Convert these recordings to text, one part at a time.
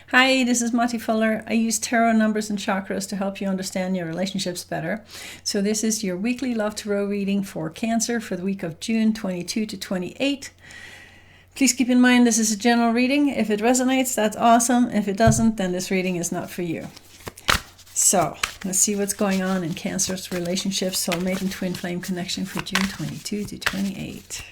Hi, this is Mati Fuller. I use tarot numbers and chakras to help you understand your relationships better. So this is your weekly Love Tarot reading for Cancer for the week of June 22 to 28. Please keep in mind this is a general reading. If it resonates, that's awesome. If it doesn't, then this reading is not for you. So let's see what's going on in Cancer's relationships, soulmate and twin flame connection for June 22 to 28.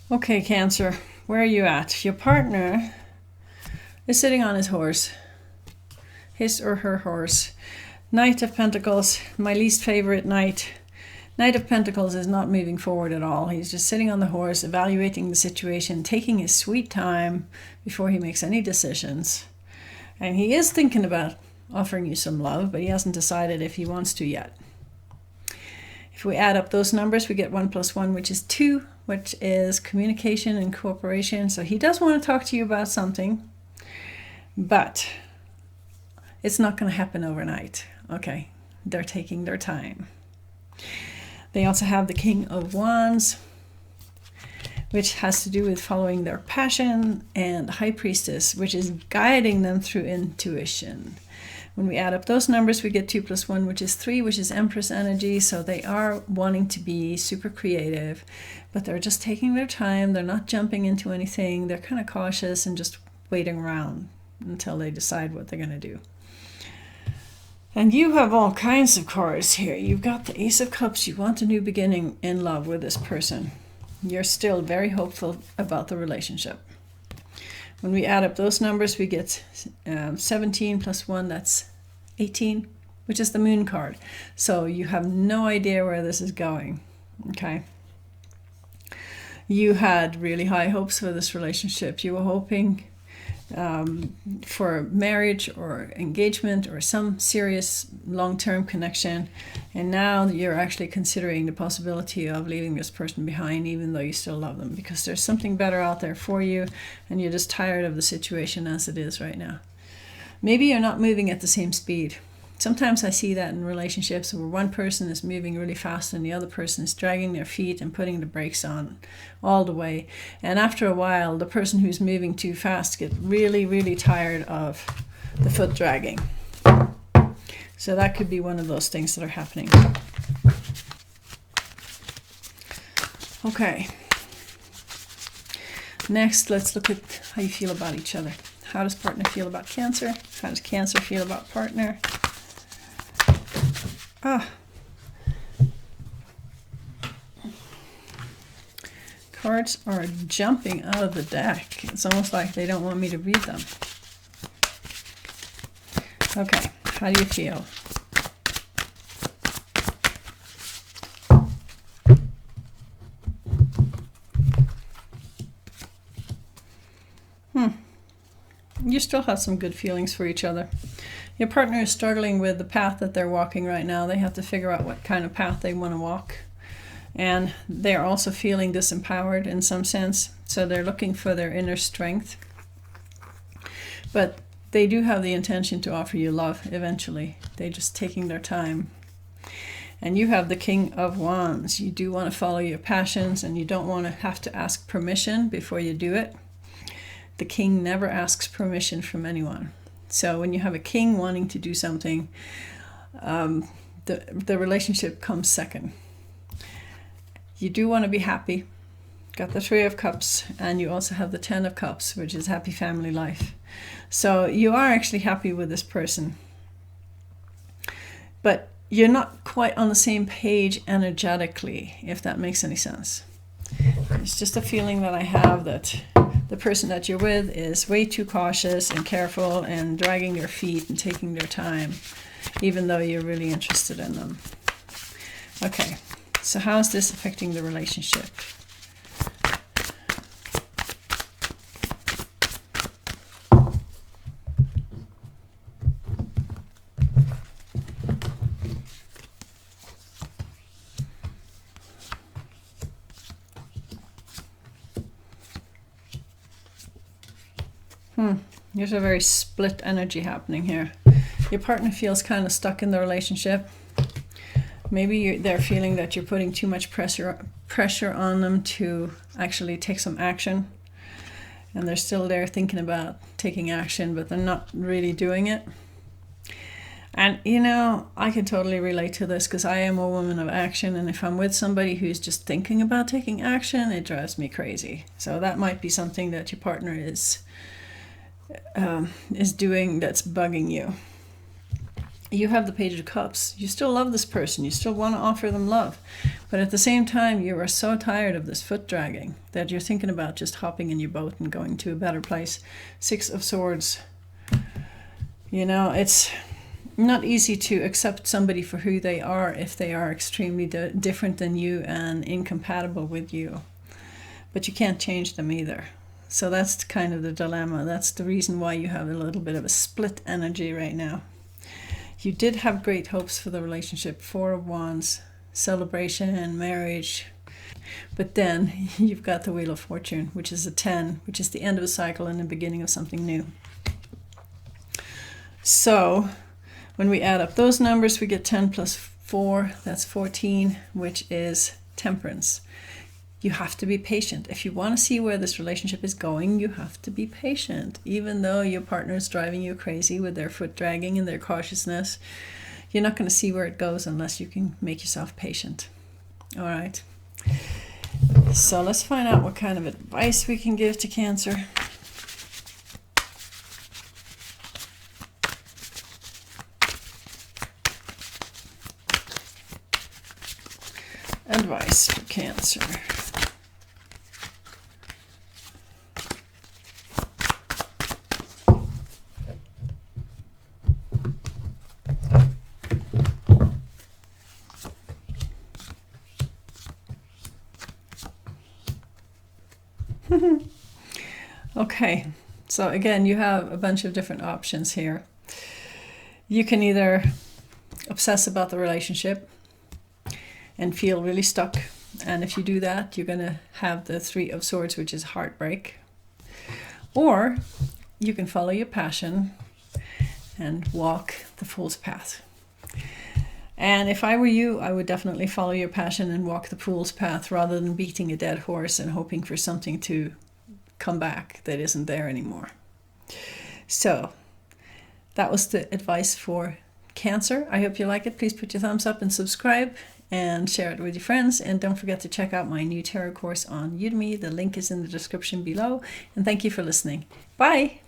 Okay, Cancer, where are you at? Your partner is sitting on his horse, his or her horse. Knight of Pentacles, my least favorite knight. Knight of Pentacles is not moving forward at all. He's just sitting on the horse, evaluating the situation, taking his sweet time before he makes any decisions. And he is thinking about offering you some love, but he hasn't decided if he wants to yet. If we add up those numbers, we get 1 + 1, which is 2, which is communication and cooperation. So he does want to talk to you about something, but it's not going to happen overnight. Okay, they're taking their time. They also have the King of Wands, which has to do with following their passion, and the High Priestess, which is guiding them through intuition. When we add up those numbers, we get 2 + 1, which is 3, which is Empress energy. So they are wanting to be super creative, but they're just taking their time. They're not jumping into anything. They're kind of cautious and just waiting around until they decide what they're going to do. And you have all kinds of cards here. You've got the Ace of Cups. You want a new beginning in love with this person. You're still very hopeful about the relationship. When we add up those numbers, we get 17 + 1, that's 18, which is the Moon card. So you have no idea where this is going, okay? You had really high hopes for this relationship. You were hoping for marriage or engagement or some serious long-term connection, and now you're actually considering the possibility of leaving this person behind, even though you still love them, because there's something better out there for you and you're just tired of the situation as it is right now. Maybe you're not moving at the same speed. Sometimes I see that in relationships where one person is moving really fast and the other person is dragging their feet and putting the brakes on all the way. And after a while, the person who's moving too fast gets really, really tired of the foot dragging. So that could be one of those things that are happening. Okay. Next, let's look at how you feel about each other. How does partner feel about Cancer? How does Cancer feel about partner? Cards are jumping out of the deck. It's almost like they don't want me to read them. Okay, how do you feel? You still have some good feelings for each other. Your partner is struggling with the path that they're walking right now. They have to figure out what kind of path they want to walk. And they're also feeling disempowered in some sense. So they're looking for their inner strength. But they do have the intention to offer you love eventually. They're just taking their time. And you have the King of Wands. You do want to follow your passions and you don't want to have to ask permission before you do it. The king never asks permission from anyone. So when you have a king wanting to do something, the relationship comes second. You do want to be happy. Got the 3 of Cups, and you also have the 10 of Cups, which is happy family life. So you are actually happy with this person. But you're not quite on the same page energetically, if that makes any sense. It's just a feeling that I have that the person that you're with is way too cautious and careful and dragging their feet and taking their time, even though you're really interested in them. Okay, so how is this affecting the relationship? There's a very split energy happening here. Your partner feels kind of stuck in the relationship. Maybe they're feeling that you're putting too much pressure on them to actually take some action. And they're still there thinking about taking action, but they're not really doing it. And, you know, I can totally relate to this because I am a woman of action. And if I'm with somebody who's just thinking about taking action, it drives me crazy. So that might be something that your partner is doing that's bugging you. You have the Page of Cups. You still love this person. You still want to offer them love. But at the same time, you are so tired of this foot dragging that you're thinking about just hopping in your boat and going to a better place. 6 of Swords. You know, it's not easy to accept somebody for who they are if they are extremely different than you and incompatible with you. But you can't change them either. So that's kind of the dilemma. That's the reason why you have a little bit of a split energy right now. You did have great hopes for the relationship. 4 of Wands, celebration and marriage. But then you've got the Wheel of Fortune, which is a 10, which is the end of a cycle and the beginning of something new. So when we add up those numbers, we get 10 plus 4, that's 14, which is Temperance. You have to be patient. If you want to see where this relationship is going, you have to be patient. Even though your partner is driving you crazy with their foot dragging and their cautiousness, you're not going to see where it goes unless you can make yourself patient. All right. So let's find out what kind of advice we can give to Cancer. Advice for Cancer. Okay, so again, you have a bunch of different options here. You can either obsess about the relationship and feel really stuck. And if you do that, you're going to have the 3 of Swords, which is heartbreak. Or you can follow your passion and walk the Fool's Path. And if I were you, I would definitely follow your passion and walk the Fool's Path rather than beating a dead horse and hoping for something to come back that isn't there anymore. So that was the advice for Cancer. I hope you like it. Please put your thumbs up and subscribe and share it with your friends. And don't forget to check out my new tarot course on Udemy. The link is in the description below. And thank you for listening. Bye.